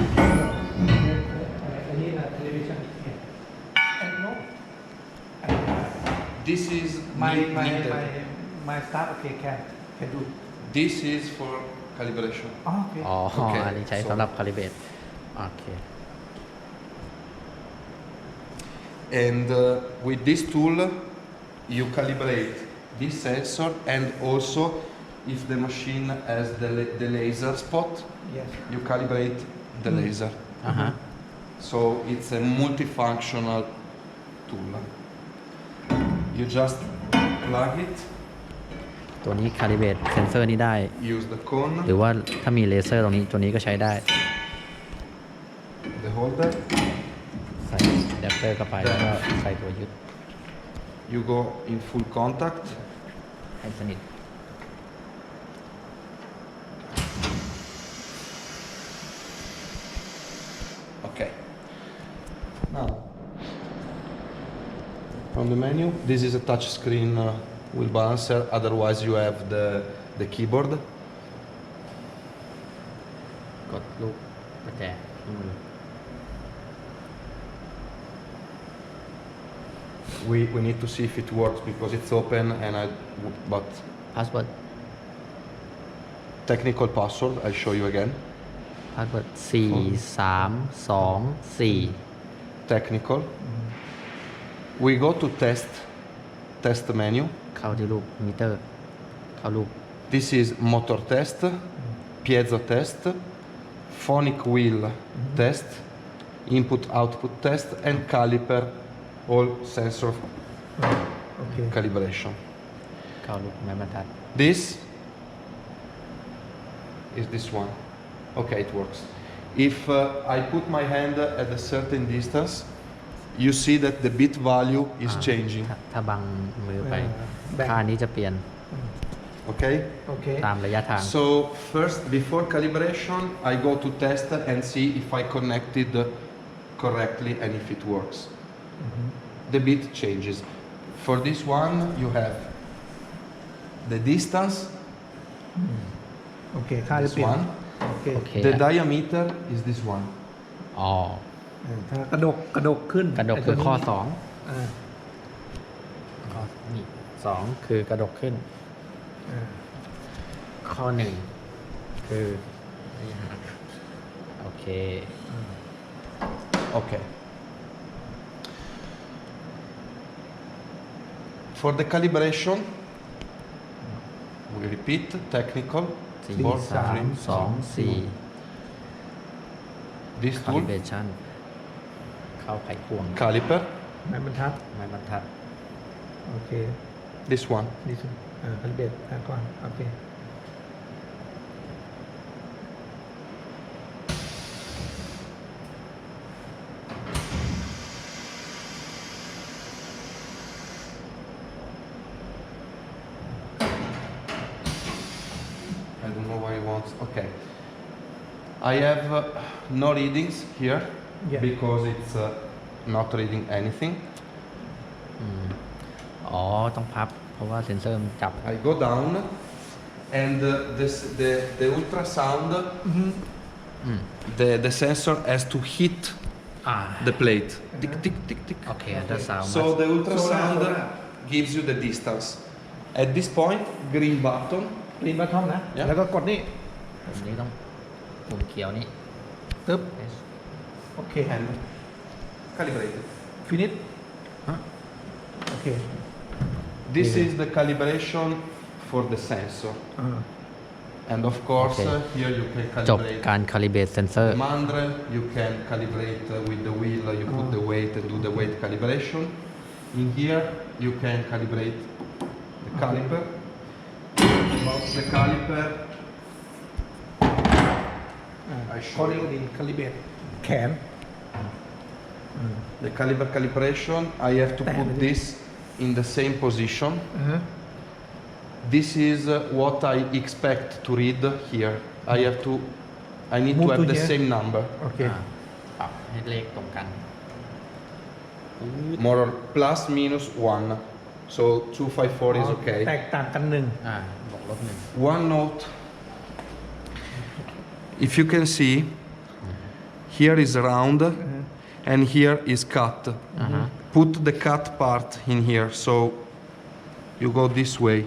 I need a television here. And no. This is needed. My staff okay can do. This is for calibration. Oh, okay. อ๋อ Okay, อันนี้ใช้ so- สำหรับคาลิเบตโอเค And with this tool, you calibrate this sensor, and also if the machine has the laser spot, Yes. you calibrate the laser. อ่าฮะ So it's a multifunctional tool. You just plug it, ตัวนี้คาลิเบตเซนเซอร์นี้ได้ use the cone, หรือว่าถ้ามีเลเซอร์ตรงนี้ตัวนี้ก็ใช้ได้ the holder. ใส่อะแดปเตอร์เข้าไปแล้วก็ใส่ตัวยึด You go in full contact. ให้สนิท Okay. Now, from the menu, this is a touch screen wheel balancer. Otherwise, you have the keyboard. กดลูกประแจที่มือ We need to see if it works because it's open, but พาสเวิร์ด technical password. I'll show you again. พาสเวิร์ด4 3 2 Technical. We go to test menu. 4เข้าที่รูปมิเตอร์ เข้ารูป This is motor test, piezo test, phonic wheel test, input output test, and caliper, all sensor Okay. calibration. เข้ารูปไม้บรรทัด This is this one. Okay, it works. If I put my hand at a certain distance, you see that the bit value is changing. ถ้าบังมือไป แบ่ง ค่านี้จะเปลี่ยน Okay? Okay. ตามระยะทาง So first, before calibration, I go to test and see if I connected correctly and if it works. The bit changes. For this one, you have the distance, Okay ค่าจะ this เปลี่ยน one. โอเค โอเค The diameter is this one. อ๋อ ถ้ากระดกขึ้น กระดกคือข้อ 2 อ่า ข้อนี่2คือกระดกขึ้น อ่า ข้อ 1 คือโอเค Okay. For the calibration, we repeat technical. 4 four, 3 three. 2 This 4 tool, calibration เข้าไขควง caliper. ไม้บรรทัด ไม้บรรทัด โอเค This one. ดีสุดคันเบ็ดก่อนโอเค I don't know why he wants. Okay. I have no readings here Yeah. because it's not reading anything. อ๋อ ต้องพับ เพราะว่าเซ็นเซอร์มันจับ I go down, and the ultrasound, the sensor has to hit อ่า the plate. Tick tick tick tick. โอเคอันเดอร์ซาวด์ So the ultrasound Sonar. gives you the distance. At this point, green button. รีนบัตทอมนะ Yeah. แล้วก็กดนี่ ผมนี้ต้องปุ่มเขียวนี้ ตึ๊บโอเค And calibrated. ฟินิช ฮะ โอเค This Yeah. is the calibration for the sensor. อ่า And of course, Okay. here you can จบ calibrate การคาลิเบตเซนเซอร์ mandrel, you can calibrate with the wheel, you put the weight and do the weight calibration. In here, you can calibrate the caliper. About the caliper, อ่า I show ข้อนี้ you. ดีคาลิเบตแขน The caliper calibration, I have to put this in the same position. This is what I expect to read here. I need Move to have to the here. same number, โอเค ปรับให้เลขตรงกัน more or plus minus 1. So 254 is แต okay. กต่างกันหนึ่ง บวกลบ One note, if you can see, here is round and here is cut. Put the cut part in here, so you go this way.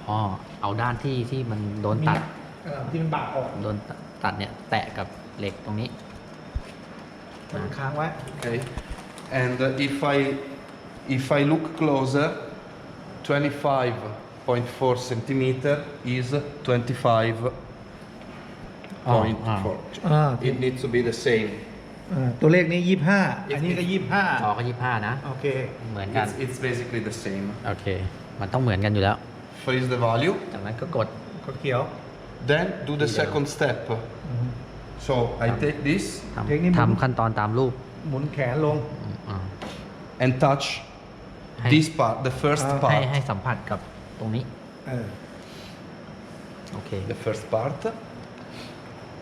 อ๋อเอาด้านที่มันโดนตัด ที่มันบากออก โดนตัดเนี่ยแตะกับเหล็กตรงนี้ มันค้างไว้ Okay, and if I look closer, 25.4 centimeter is 25.4. It needs to be the same. ตัวเลขนี้ 25 อันนี้ก็ อ๋อก็25 นะ 25 โอเค เหมือนกัน It's basically the same. โอเค มันต้องเหมือนกันอยู่แล้ว Freeze the value. จากนั้นก็กด กดเขียว Then do the Yeah. second step. So I take this เทคนิคหมุน ทำขั้นตอนตามรูป หมุนแขนลง อ่า and touch Hey. this part, the first ให้ part. ให้สัมผัสกับตรงนี้ เออ โอเค The first part.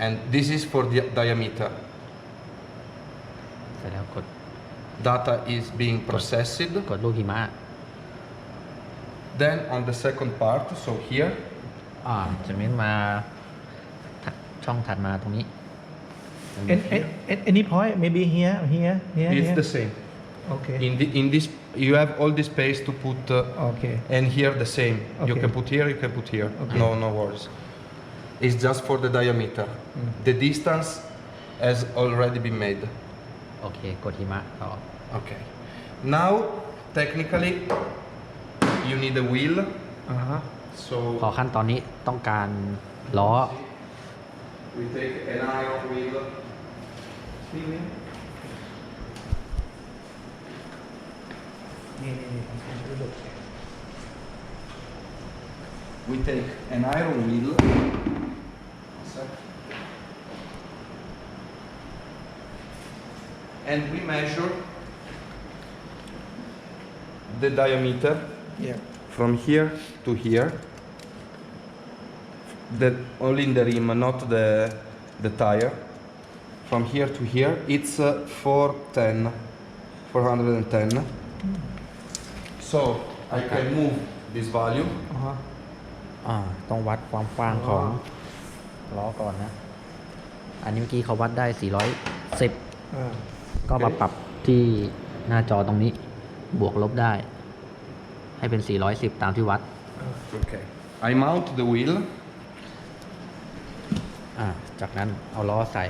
And this is for the diameter. เสร็จแล้วกด Data is being processed. กดรูปหิมะ Then on the second part, so here, จากนี้มาช่องถัดมาตรงนี้ any point maybe here it's the same. โอเค In this, you have all the space to put, โอเค and here the same. You Okay. can put here, you can put here. Okay. No worries. It's just for the diameter. The distance has already been made. โอเค กดหิมะต่อ Okay. Now, technically, you need a wheel. อ่าฮะ So พอขั้นตอนนี้ต้องการล้อ we take an iron wheel. นี่นี่ดู We take an iron wheel. And we measure the diameter yeah from here to here. Only in the rim, not the tire. From here to here, it's 410. So I can move this value. อ่าฮะ ต้องวัดความกว้างของล้อก่อนนะ อันนี้เมื่อกี้เขาวัดได้ 410 อ่า ก็มาปรับที่หน้าจอตรงนี้ บวกลบได้ ให้เป็น 410 ตามที่วัด Okay. I mount the wheel. จากนั้นเอาล้อใส่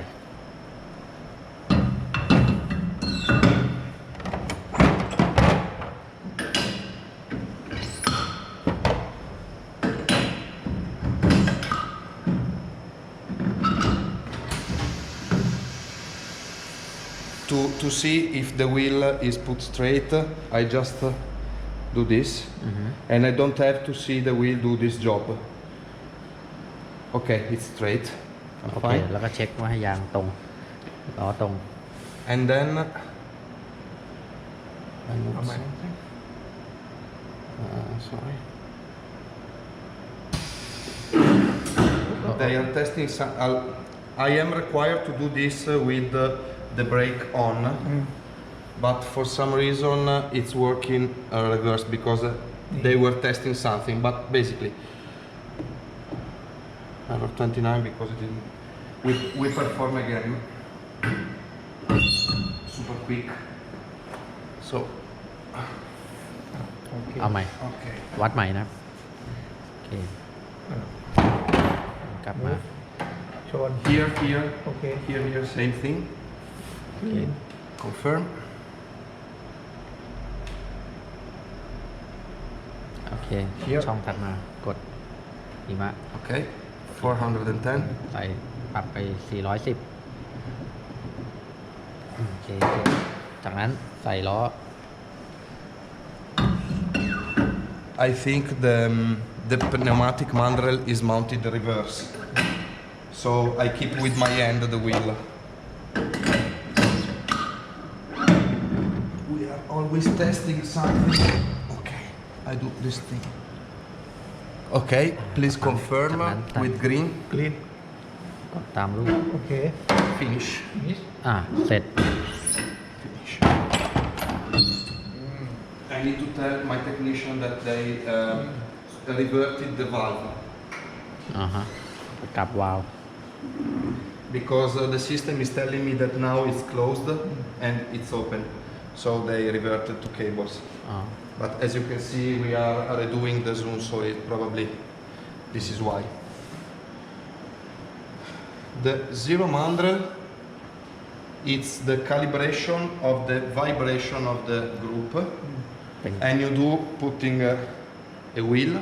To see if the wheel is put straight, I just do this, and I don't have to see the wheel do this job. Okay, it's straight. โอเค Fine. แล้วก็เช็คว่าให้ยางตรง ล้อตรง And thenเอามา sorry. They are testing some. I am required to do this with the brake on, but for some reason it's working reverse because they were testing something. But basically, error 29 because it didn't. We perform again. Super quick. So. โอเค เอาใหม่ Okay. วัดใหม่นะครับ โอเค กลับมา ชน Here, โอเค here, same thing. โอเค Confirm. โอเค Here ช่องถัดมา กดหิมะ Okay. 410. ใส่ปรับไป 410 โอเค จากนั้นใส่ล้อ I think the pneumatic mandrel is mounted reverse. So I keep with my hand the wheel. We are always testing something. Okay, I do this thing. Okay, please confirm with green. กรีน กดตามรูป โอเค Finish. นี่ เสร็จ Finish. I need to tell my technician that they reverted the valve. กลับวาล์ว because the system is telling me that now it's closed and it's open, so they reverted to cables. อ๋อ But as you can see, we are redoing the zoom, so it probably this is why. The 0-100, it's the calibration of the vibration of the group, เป็น and you do putting a wheel,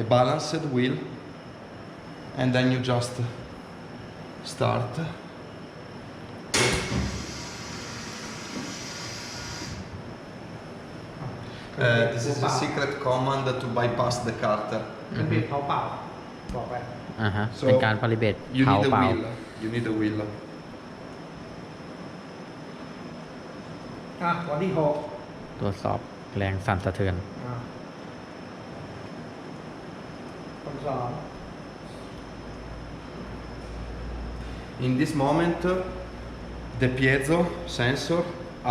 a balanced wheel, and then you just start. This is a secret command to bypass the carter. มันเป็นเขาเปล่าบอกไป อ่าฮะ So เป็นการพาลิเบต You เผา need a เปล่า wheel. You need a wheel. วันที่ ตรวจสอบแรงสั่นสะเทือน คนสอง In this moment, the piezo sensor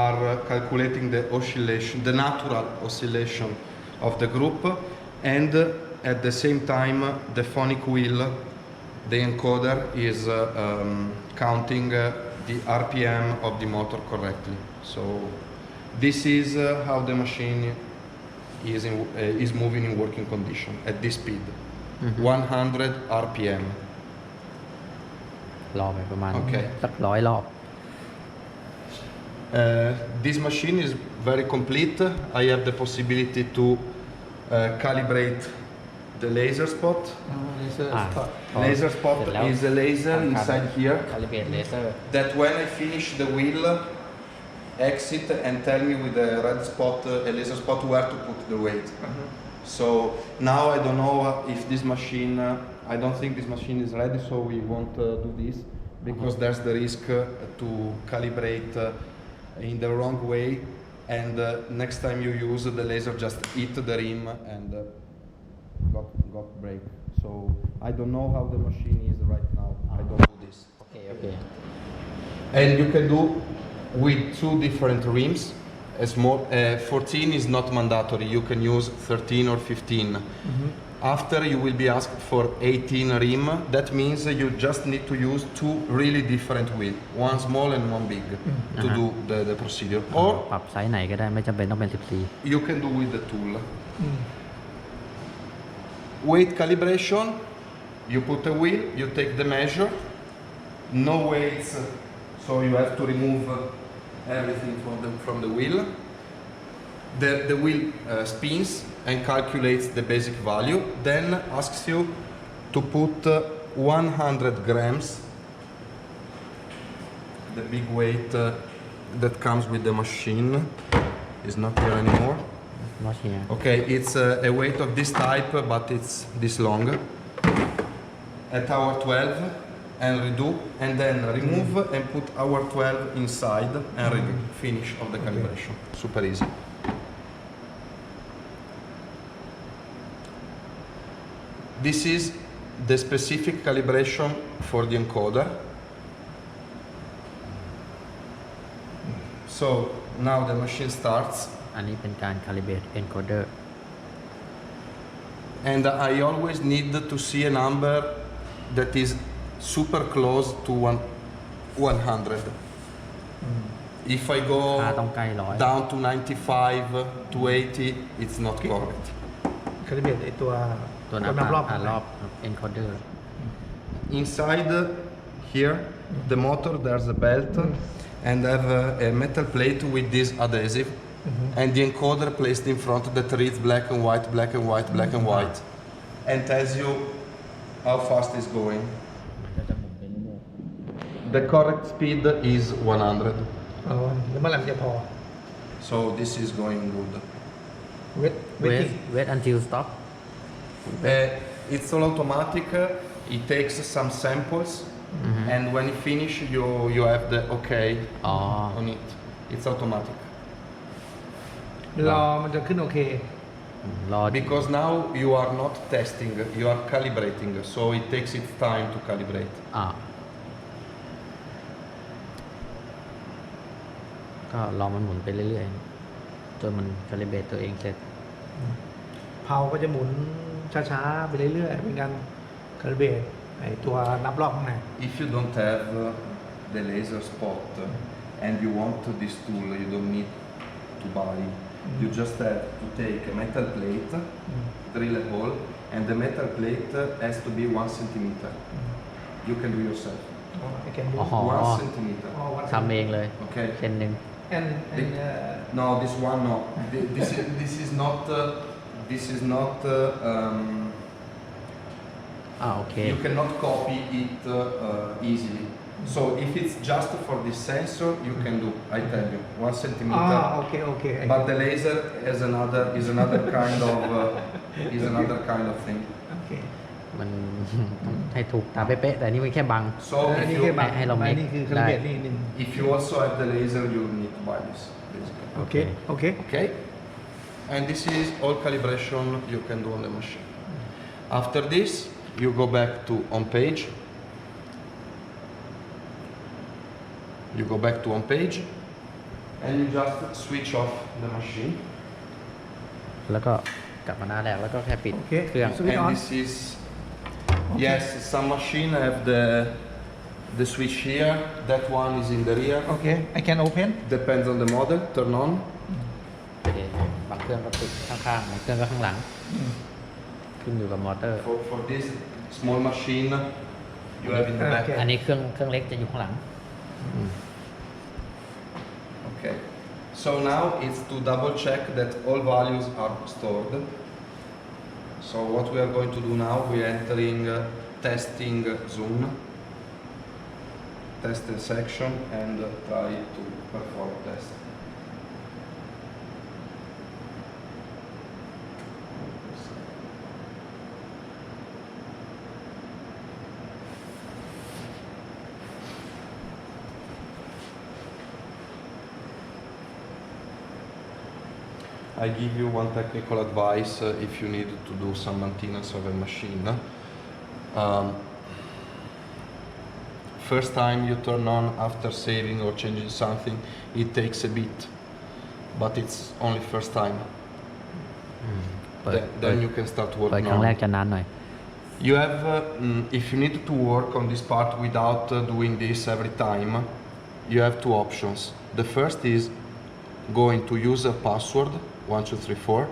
are calculating the oscillation, the natural oscillation of the group, and at the same time, the phonic wheel, the encoder, is counting the RPM of the motor correctly. So this is how the machine is moving in working condition at this speed, 100 RPM. รอไปประมาณ Okay. สัก100 รอบ This machine is very complete. I have the possibility to calibrate the laser spot. เลเซอร์ อ่า สปอต Laser spot เสร็จแล้ว is a laser ทำการ inside here คาลิเบตเลเซอร์ that when I finish the wheel, exit and tell me with a red spot, a laser spot, where to put the weight. So now I don't know if this machine, I don't think this machine is ready, so we won't do this because there's the risk to calibrate in the wrong way, and next time you use the laser, just hit the rim and got break. So I don't know how the machine is right now. I don't do this. โอเค โอเค And you can do with two different rims. A small 14 is not mandatory. You can use 13 or 15. After you will be asked for 18 rim. That means you just need to use two really different wheels, one small and one big, to do the procedure. ป Or รับไซส์ไหนก็ได้ไม่จำเป็นต้องเป็น you can do with the tool. Weight calibration. You put a wheel. You take the measure. No weights, so you have to remove everything from the wheel. The wheel spins and calculates the basic value, then asks you to put 100 grams, the big weight that comes with the machine is not here anymore. 14 not here Okay, it's a weight of this type, but it's this long. At hour 12 and redo, and then remove and put hour 12 inside and redo. Finish of the calibration. Super easy. This is the specific calibration for the encoder. So now the machine starts, อันนี้เป็นการคาลิเบตเอนโคเดอร์ and I always need to see a number that is super close to 100. If I go ค่าต้องใกล้ร้อย down to 95 to 80, it's not correct. คาลิเบตไอตัว ตัวนับ รอบ รอบเอนโคเดอร์ Inside here, the motor, there's a belt, and have a metal plate with this adhesive, and the encoder placed in front that reads black and white, black and white, black and white, and tells you how fast it's going. มันก็จะหมุนไปเรื่อย The correct speed is 100, อ๋อแล้วเมื่อไหร่มันจะพอ so this is going good. เวท ๆ เวท wait until stop It's all automatic. It takes some samples, and when you finish, you have the okay อ๋อ on it. It's automatic. รอมันจะขึ้นโอเค รอ Because now you are not testing, you are calibrating, so it takes its time to calibrate. อ่าก็รอมันหมุนไปเรื่อยๆจนมันคาลิเบตตัวเองเสร็จ เพาก็จะหมุนช้าๆไปเรื่อยๆเป็นการคาลิเบต ไอตัวนับรอบข้างใน If you don't have the laser spot and you want this tool, you don't need to buy. You just have to take a metal plate, drill a hole, and the metal plate has to be 1 centimeter. You can do yourself. I can do อ๋อ 1 centimeter. ทำเองเลย Okay. เซนหนึ่ง and No, this one no. This is not. This is not. โอเค You cannot copy it easily. So if it's just for this sensor, you can do. I tell you, 1 centimeter. โอเคโอเค But the laser is another kind of thing. โอเค มัน ต้องให้ถูกตามเป๊ะๆแต่อันนี่มันแค่บัง So อัน if นี้ you แค่บัง ให้เรา make นี่คือ ได้ คาลิเบรตนี่หนึ่ง if you also have the laser, you need to buy this. Basically. โอเคโอเค Okay. And this is all calibration you can do on the machine. After this, you go back to on page. You go back to on page, and you just switch off the machine. แล้วก็กลับมาหน้าแรกแล้วก็แค่ปิด โอเค เครื่อง Switch and on. this is yes, some machine have the switch here. That one is in the rear. โอเค I can open Depends on the model. Turn on. บางเครื่องก็ติดข้างๆบางเครื่องก็ข้างหลัง ขึ้นอยู่กับมอเตอร์ For this small machine, you have in the back. Okay. อันนี้เครื่องเล็กจะอยู่ข้างหลัง Okay. So now it's to double check that all values are stored. So what we are going to do now, we are entering testing zone, testing section, and try to perform test. I give you one technical advice if you need to do some maintenance of a machine. First time you turn on after saving or changing something, it takes a bit, but it's only first time. เปิด Then you can start เปิด working ครั้งแรก on. จะนานหน่อย You have, if you need to work on this part without doing this every time, you have two options. The first is going to use a password 1, 2, 3, 4.